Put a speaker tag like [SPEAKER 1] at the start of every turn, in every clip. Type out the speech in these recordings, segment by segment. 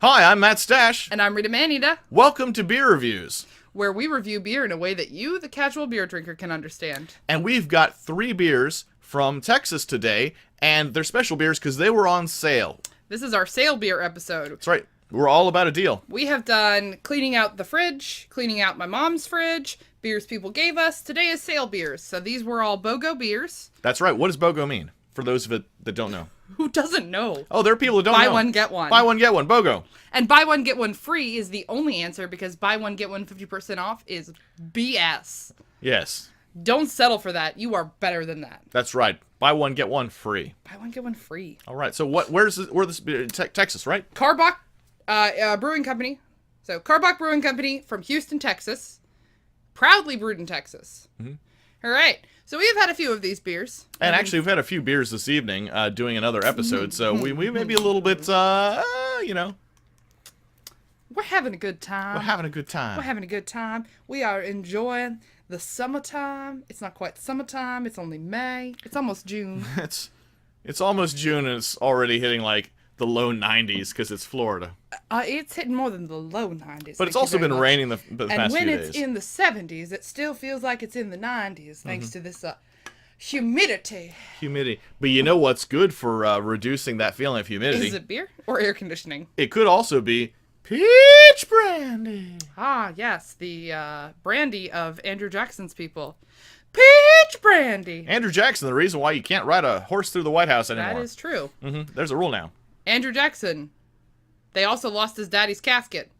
[SPEAKER 1] Hi, I'm Matt Stash.
[SPEAKER 2] And I'm Rita and Matt,
[SPEAKER 1] Welcome to Beereviews.
[SPEAKER 2] where we review beer in a way that you, the casual beer drinker, can understand.
[SPEAKER 1] And we've got 3 beers from Texas today, and they're special beers because they were on sale.
[SPEAKER 2] This is our sale beer episode.
[SPEAKER 1] That's right. We're all about a deal.
[SPEAKER 2] We have done cleaning out the fridge, cleaning out my mom's fridge, beers people gave us. Today is sale beers. So these were all BOGO beers.
[SPEAKER 1] That's right. What does BOGO mean? For those of it that don't know.
[SPEAKER 2] Who doesn't know?
[SPEAKER 1] Oh, there are people that don't
[SPEAKER 2] Buy
[SPEAKER 1] know.
[SPEAKER 2] one, get one.
[SPEAKER 1] Buy one, get one. BOGO.
[SPEAKER 2] And buy one, get one free is the only answer because buy one, get one 50% off is BS.
[SPEAKER 1] Yes.
[SPEAKER 2] Don't settle for that. You are better than that.
[SPEAKER 1] That's right. Buy one, get one free.
[SPEAKER 2] Buy one, get one free.
[SPEAKER 1] All right. So where's this beer? Texas, right?
[SPEAKER 2] Karbach Brewing Company. So Karbach Brewing Company from Houston, Texas. Proudly brewed in Texas. Mm-hmm. All right. So we've had a few of these beers.
[SPEAKER 1] And actually, we've had a few beers this evening doing another episode. So we may be a little bit,
[SPEAKER 2] We're having a good time.
[SPEAKER 1] We're having a good time.
[SPEAKER 2] We're having a good time. We are enjoying the summertime. It's not quite summertime. It's only May. It's almost June.
[SPEAKER 1] It's almost June and it's already hitting like the low 90s because it's Florida.
[SPEAKER 2] It's hitting more than the low 90s.
[SPEAKER 1] But it's also been raining the past few days.
[SPEAKER 2] And when it's in the 70s, it still feels like it's in the 90s thanks to this humidity.
[SPEAKER 1] But you know what's good for reducing that feeling of humidity?
[SPEAKER 2] Is it beer or air conditioning?
[SPEAKER 1] It could also be peach brandy.
[SPEAKER 2] Ah, yes, the brandy of Andrew Jackson's people. Peach brandy.
[SPEAKER 1] Andrew Jackson, the reason why you can't ride a horse through the White House anymore.
[SPEAKER 2] That is true.
[SPEAKER 1] Mm-hmm. There's a rule now.
[SPEAKER 2] Andrew Jackson. They also lost his daddy's casket.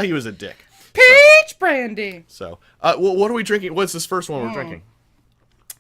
[SPEAKER 1] He was a dick.
[SPEAKER 2] Peach brandy.
[SPEAKER 1] So, what are we drinking? What's this first one we're drinking?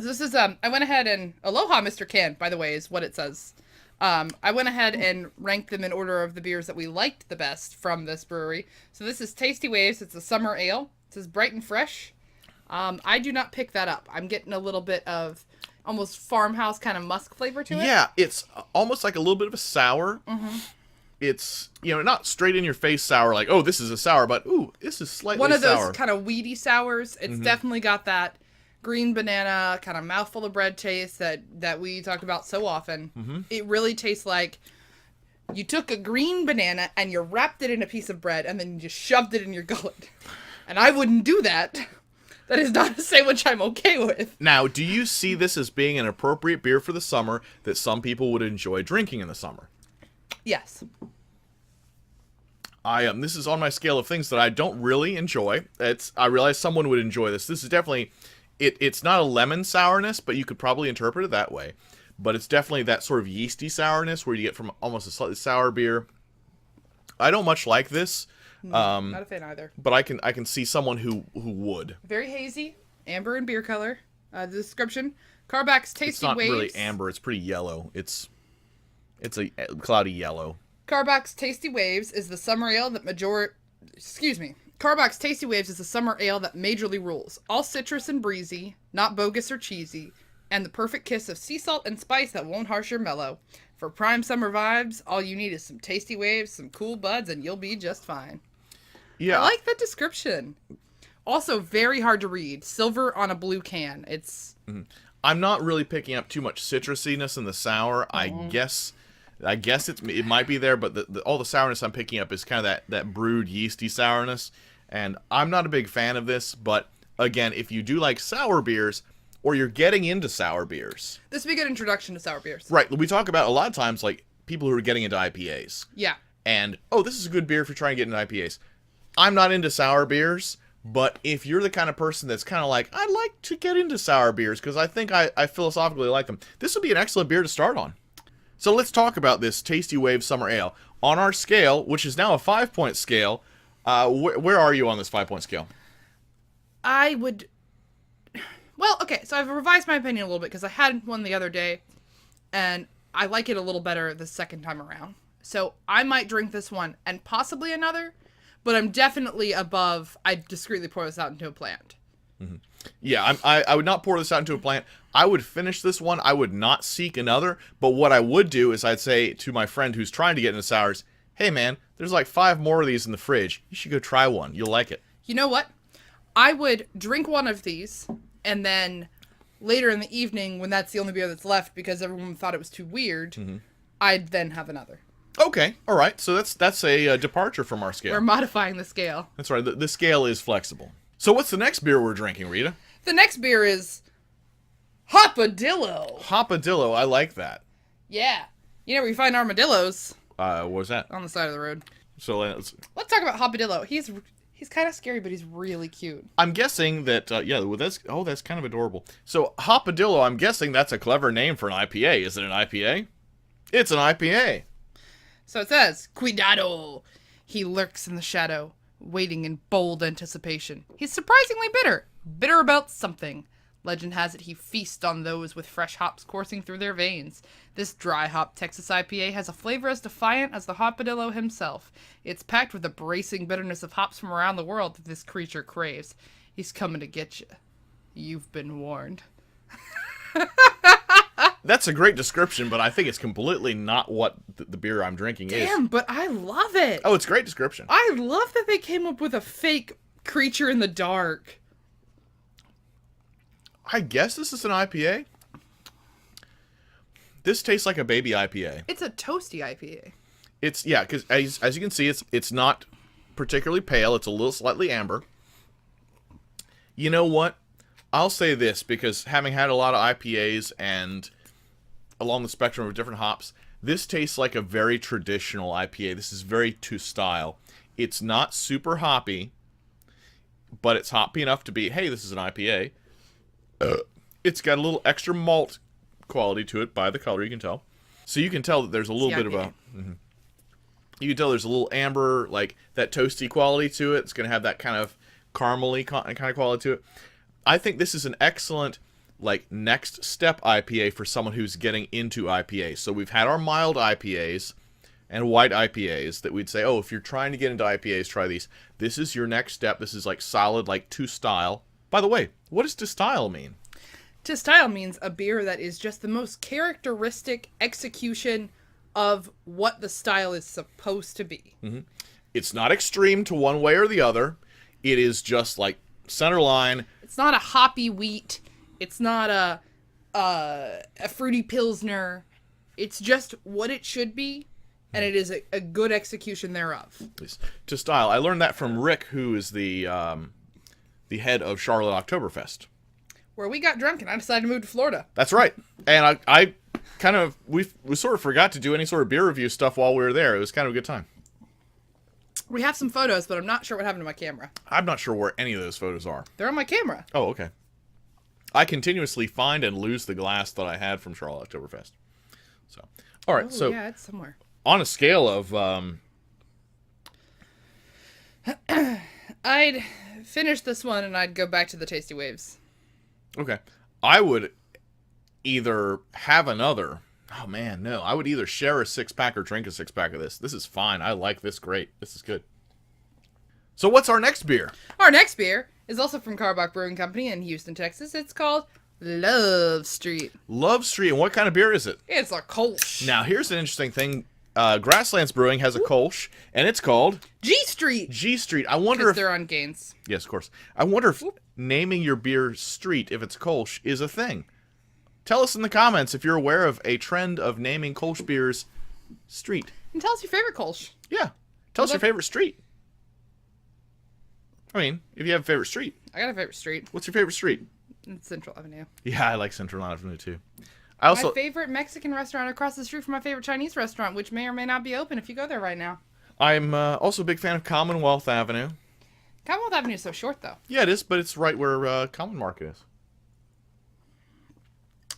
[SPEAKER 2] So this is, I went ahead and, Aloha Mr. Can, by the way, is what it says. I went ahead and ranked them in order of the beers that we liked the best from this brewery. So this is Tasty Waves. It's a summer ale. It says bright and fresh. I do not pick that up. I'm getting a little bit of almost farmhouse kind of musk flavor to it.
[SPEAKER 1] Yeah, it's almost like a little bit of a sour. Mm-hmm. It's, not straight in your face sour, like, oh, this is a sour, but, ooh, this is slightly sour.
[SPEAKER 2] One of those kind of weedy sours. It's definitely got that green banana, kind of mouthful of bread taste that we talk about so often. Mm-hmm. It really tastes like you took a green banana and you wrapped it in a piece of bread and then you just shoved it in your gullet. And I wouldn't do that. That is not a sandwich I'm okay with.
[SPEAKER 1] Now, do you see this as being an appropriate beer for the summer that some people would enjoy drinking in the summer?
[SPEAKER 2] Yes.
[SPEAKER 1] This is on my scale of things that I don't really enjoy. I realize someone would enjoy this. This is definitely, it's not a lemon sourness, but you could probably interpret it that way. But it's definitely that sort of yeasty sourness where you get from almost a slightly sour beer. I don't much like this.
[SPEAKER 2] Not a fan either.
[SPEAKER 1] But I can see someone who would.
[SPEAKER 2] Very hazy, amber and beer color. The description: Karbach's Tasty Waves.
[SPEAKER 1] It's not really amber. It's pretty yellow. It's a cloudy yellow.
[SPEAKER 2] Karbach's Tasty Waves is the summer ale that Karbach's Tasty Waves is the summer ale that majorly rules. All citrus and breezy, not bogus or cheesy, and the perfect kiss of sea salt and spice that won't harsh your mellow. For prime summer vibes, all you need is some tasty waves, some cool buds, and you'll be just fine.
[SPEAKER 1] Yeah.
[SPEAKER 2] I like that description. Also, very hard to read. Silver on a blue can. It's.
[SPEAKER 1] Mm-hmm. I'm not really picking up too much citrusiness in the sour. I guess it might be there, but all the sourness I'm picking up is kind of that brewed yeasty sourness. And I'm not a big fan of this, but again, if you do like sour beers, or you're getting into sour beers.
[SPEAKER 2] This would be a good introduction to sour beers.
[SPEAKER 1] Right. We talk about a lot of times, like, people who are getting into IPAs.
[SPEAKER 2] Yeah.
[SPEAKER 1] And, this is a good beer if you're trying to get into IPAs. I'm not into sour beers, but if you're the kind of person that's kind of like, I'd like to get into sour beers because I think I philosophically like them, this would be an excellent beer to start on. So let's talk about this Tasty Wave Summer Ale. On our scale, which is now a 5-point scale, where are you on this 5-point scale?
[SPEAKER 2] I would... Well, okay, so I've revised my opinion a little bit because I had one the other day, and I like it a little better the second time around. So I might drink this one and possibly another, but I'm definitely above, I discreetly pour this out into a plant.
[SPEAKER 1] Mm-hmm. Yeah, I would not pour this out into a plant. I would finish this one. I would not seek another, but what I would do is I'd say to my friend who's trying to get into sours, hey man, there's like 5 more of these in the fridge. You should go try one. You'll like it.
[SPEAKER 2] You know what? I would drink one of these, and then later in the evening, when that's the only beer that's left because everyone thought it was too weird, I'd then have another.
[SPEAKER 1] Okay, all right. So that's a departure from our scale.
[SPEAKER 2] We're modifying the scale.
[SPEAKER 1] That's right. The scale is flexible. So what's the next beer we're drinking, Rita?
[SPEAKER 2] The next beer is Hopadillo.
[SPEAKER 1] Hopadillo. I like that.
[SPEAKER 2] Yeah. You know where you find armadillos?
[SPEAKER 1] What was that?
[SPEAKER 2] On the side of the road.
[SPEAKER 1] So
[SPEAKER 2] Let's talk about Hopadillo. He's kind of scary, but he's really cute.
[SPEAKER 1] I'm guessing that well, that's kind of adorable. So Hopadillo, I'm guessing that's a clever name for an IPA. Is it an IPA? It's an IPA.
[SPEAKER 2] So it says, Cuidado. He lurks in the shadow, waiting in bold anticipation. He's surprisingly bitter. Bitter about something. Legend has it he feasts on those with fresh hops coursing through their veins. This dry hop Texas IPA has a flavor as defiant as the Hopadillo himself. It's packed with the bracing bitterness of hops from around the world that this creature craves. He's coming to get you. You've been warned.
[SPEAKER 1] That's a great description, but I think it's completely not what the beer I'm drinking is.
[SPEAKER 2] Damn, but I love it.
[SPEAKER 1] Oh, it's a great description.
[SPEAKER 2] I love that they came up with a fake creature in the dark.
[SPEAKER 1] I guess this is an IPA. This tastes like a baby IPA.
[SPEAKER 2] It's a toasty IPA.
[SPEAKER 1] It's, yeah, because as you can see, it's not particularly pale. It's a little slightly amber. You know what? I'll say this, because having had a lot of IPAs and along the spectrum of different hops, this tastes like a very traditional IPA. This is very to style. It's not super hoppy, but it's hoppy enough to be, hey, this is an IPA. It's got a little extra malt quality to it by the color, you can tell. So you can tell that there's a little bit of a... You can tell there's a little amber, like that toasty quality to it. It's going to have that kind of caramely kind of quality to it. I think this is an excellent, like, next step IPA for someone who's getting into IPAs. So we've had our mild IPAs and white IPAs that we'd say, oh, if you're trying to get into IPAs, try these. This is your next step. This is like solid, like to style. By the way, what does to style mean?
[SPEAKER 2] To style means a beer that is just the most characteristic execution of what the style is supposed to be.
[SPEAKER 1] Mm-hmm. It's not extreme to one way or the other. It is just like center line.
[SPEAKER 2] It's not a hoppy wheat. It's not a fruity pilsner. It's just what it should be, and it is a good execution thereof.
[SPEAKER 1] To style. I learned that from Rick, who is the head of Charlotte Oktoberfest.
[SPEAKER 2] Where we got drunk and I decided to move to Florida.
[SPEAKER 1] That's right. And I kind of, we sort of forgot to do any sort of beer review stuff while we were there. It was kind of a good time.
[SPEAKER 2] We have some photos, but I'm not sure what happened to my camera.
[SPEAKER 1] I'm not sure where any of those photos are.
[SPEAKER 2] They're on my camera.
[SPEAKER 1] Oh, okay. I continuously find and lose the glass that I had from Charlotte Oktoberfest. So, all right. So
[SPEAKER 2] yeah, it's somewhere.
[SPEAKER 1] On a scale of,
[SPEAKER 2] I'd finish this one and I'd go back to the Tasty Waves.
[SPEAKER 1] Okay. I would either have another. Oh, man, no. I would either share a 6-pack or drink a 6-pack of this. This is fine. I like this great. This is good. So what's our next beer?
[SPEAKER 2] Our next beer is also from Karbach Brewing Company in Houston, Texas. It's called Love Street.
[SPEAKER 1] Love Street. And what kind of beer is it?
[SPEAKER 2] It's a Kolsch.
[SPEAKER 1] Now, here's an interesting thing. Grasslands Brewing has a Kolsch, and it's called...
[SPEAKER 2] G Street.
[SPEAKER 1] G Street. I wonder if...
[SPEAKER 2] they're on Gaines.
[SPEAKER 1] Yes, of course. I wonder if naming your beer Street, if it's Kolsch, is a thing. Tell us in the comments if you're aware of a trend of naming Kolsch beers Street.
[SPEAKER 2] And tell us your favorite Kolsch.
[SPEAKER 1] Yeah. Tell us your favorite street. I mean, if you have a favorite street.
[SPEAKER 2] I got a favorite street.
[SPEAKER 1] What's your favorite street?
[SPEAKER 2] It's Central Avenue.
[SPEAKER 1] Yeah, I like Central Avenue too. My
[SPEAKER 2] favorite Mexican restaurant across the street from my favorite Chinese restaurant, which may or may not be open if you go there right now.
[SPEAKER 1] I'm also a big fan of Commonwealth Avenue.
[SPEAKER 2] Commonwealth Avenue is so short, though.
[SPEAKER 1] Yeah, it is, but it's right where Common Market is.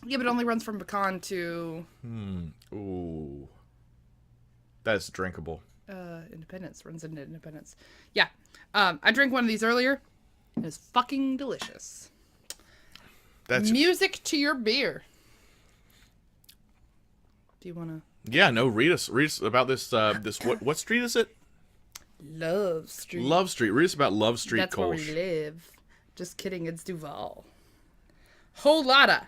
[SPEAKER 2] Yeah, but it only runs from Pecan to...
[SPEAKER 1] Ooh. That's drinkable.
[SPEAKER 2] Independence. Runs into Independence. Yeah. I drank one of these earlier. It was fucking delicious.
[SPEAKER 1] That's
[SPEAKER 2] music to your beer. Do you want to...
[SPEAKER 1] Yeah, no, read us about this, what street is it?
[SPEAKER 2] Love Street.
[SPEAKER 1] Love Street. Read us about Love Street
[SPEAKER 2] That's
[SPEAKER 1] Kolsch.
[SPEAKER 2] where we live. Just kidding, it's Duval. Whole lotta.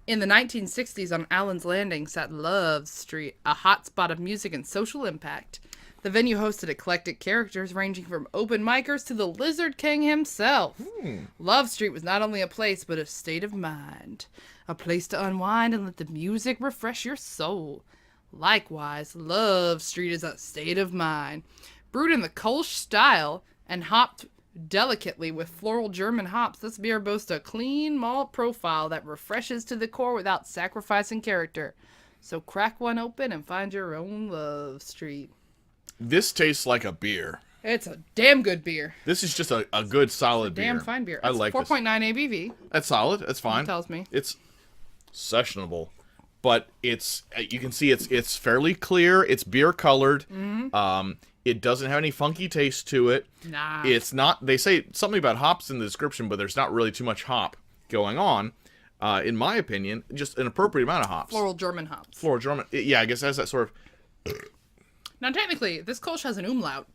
[SPEAKER 2] In the 1960s on Allen's Landing sat Love Street, a hotspot of music and social impact. The venue hosted eclectic characters ranging from open micers to the Lizard King himself. Love Street was not only a place, but a state of mind. A place to unwind and let the music refresh your soul. Likewise, Love Street is a state of mind. Brewed in the Kolsch style and hopped delicately with floral German hops, this beer boasts a clean malt profile that refreshes to the core without sacrificing character. So crack one open and find your own Love Street.
[SPEAKER 1] This tastes like a beer.
[SPEAKER 2] It's a damn good beer.
[SPEAKER 1] This is just a good, solid beer.
[SPEAKER 2] Damn fine beer.
[SPEAKER 1] I
[SPEAKER 2] It's
[SPEAKER 1] like
[SPEAKER 2] 4.9 ABV.
[SPEAKER 1] That's solid. That's fine.
[SPEAKER 2] It tells me.
[SPEAKER 1] It's sessionable, but it's you can see it's fairly clear. It's beer colored. It doesn't have any funky taste to it.
[SPEAKER 2] Nah.
[SPEAKER 1] It's not. They say something about hops in the description, but there's not really too much hop going on. In my opinion, just an appropriate amount of hops.
[SPEAKER 2] Floral German hops.
[SPEAKER 1] Floral German. Yeah, I guess it has that sort of.
[SPEAKER 2] Now, technically, this Kolsch has an umlaut.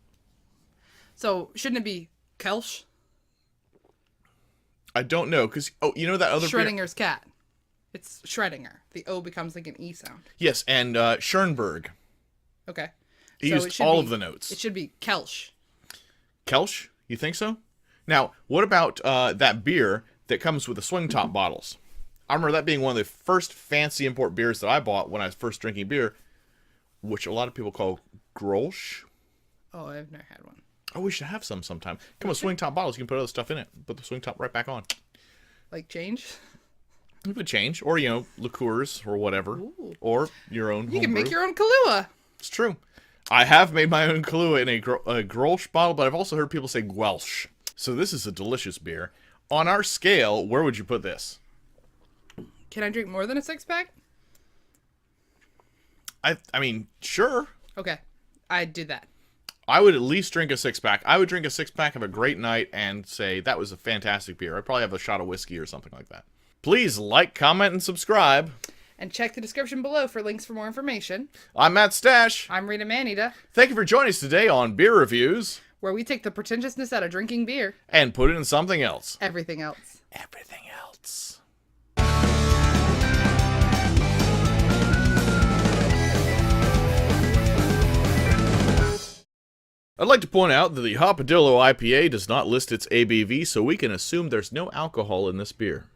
[SPEAKER 2] So, shouldn't it be Kelsch?
[SPEAKER 1] I don't know, because, you know that other beer?
[SPEAKER 2] Schrodinger's cat. It's Schrödinger. The O becomes like an E sound.
[SPEAKER 1] Yes, and Schoenberg.
[SPEAKER 2] Okay.
[SPEAKER 1] He
[SPEAKER 2] So it
[SPEAKER 1] used
[SPEAKER 2] should
[SPEAKER 1] all
[SPEAKER 2] be-
[SPEAKER 1] of the notes.
[SPEAKER 2] It should be Kelsch.
[SPEAKER 1] Kelsch? You think so? Now, what about that beer that comes with the swing top bottles? I remember that being one of the first fancy import beers that I bought when I was first drinking beer, which a lot of people call Grolsch.
[SPEAKER 2] Oh, I've never had one.
[SPEAKER 1] Oh, we should have some sometime. Come with swing top bottles. You can put other stuff in it. Put the swing top right back on.
[SPEAKER 2] Like change?
[SPEAKER 1] You could change. Or, liqueurs or whatever.
[SPEAKER 2] Ooh.
[SPEAKER 1] Or your own
[SPEAKER 2] You can
[SPEAKER 1] homebrew.
[SPEAKER 2] make your own Kahlua.
[SPEAKER 1] It's true. I have made my own Kahlua in a Grolsch bottle, but I've also heard people say Guelsch. So this is a delicious beer. On our scale, where would you put this?
[SPEAKER 2] Can I drink more than a 6-pack?
[SPEAKER 1] I mean, sure.
[SPEAKER 2] Okay. I'd do that.
[SPEAKER 1] I would at least drink a 6-pack. I would drink a 6-pack of a great night and say that was a fantastic beer. I'd probably have a shot of whiskey or something like that. Please like, comment, and subscribe.
[SPEAKER 2] And check the description below for links for more information.
[SPEAKER 1] I'm Matt Stash.
[SPEAKER 2] I'm Rita Manita,
[SPEAKER 1] Thank you for joining us today on Beer Reviews
[SPEAKER 2] where we take the pretentiousness out of drinking beer.
[SPEAKER 1] and put it in something else.
[SPEAKER 2] Everything else.
[SPEAKER 1] Everything else. I'd like to point out that the Hopadillo IPA does not list its ABV, so we can assume there's no alcohol in this beer.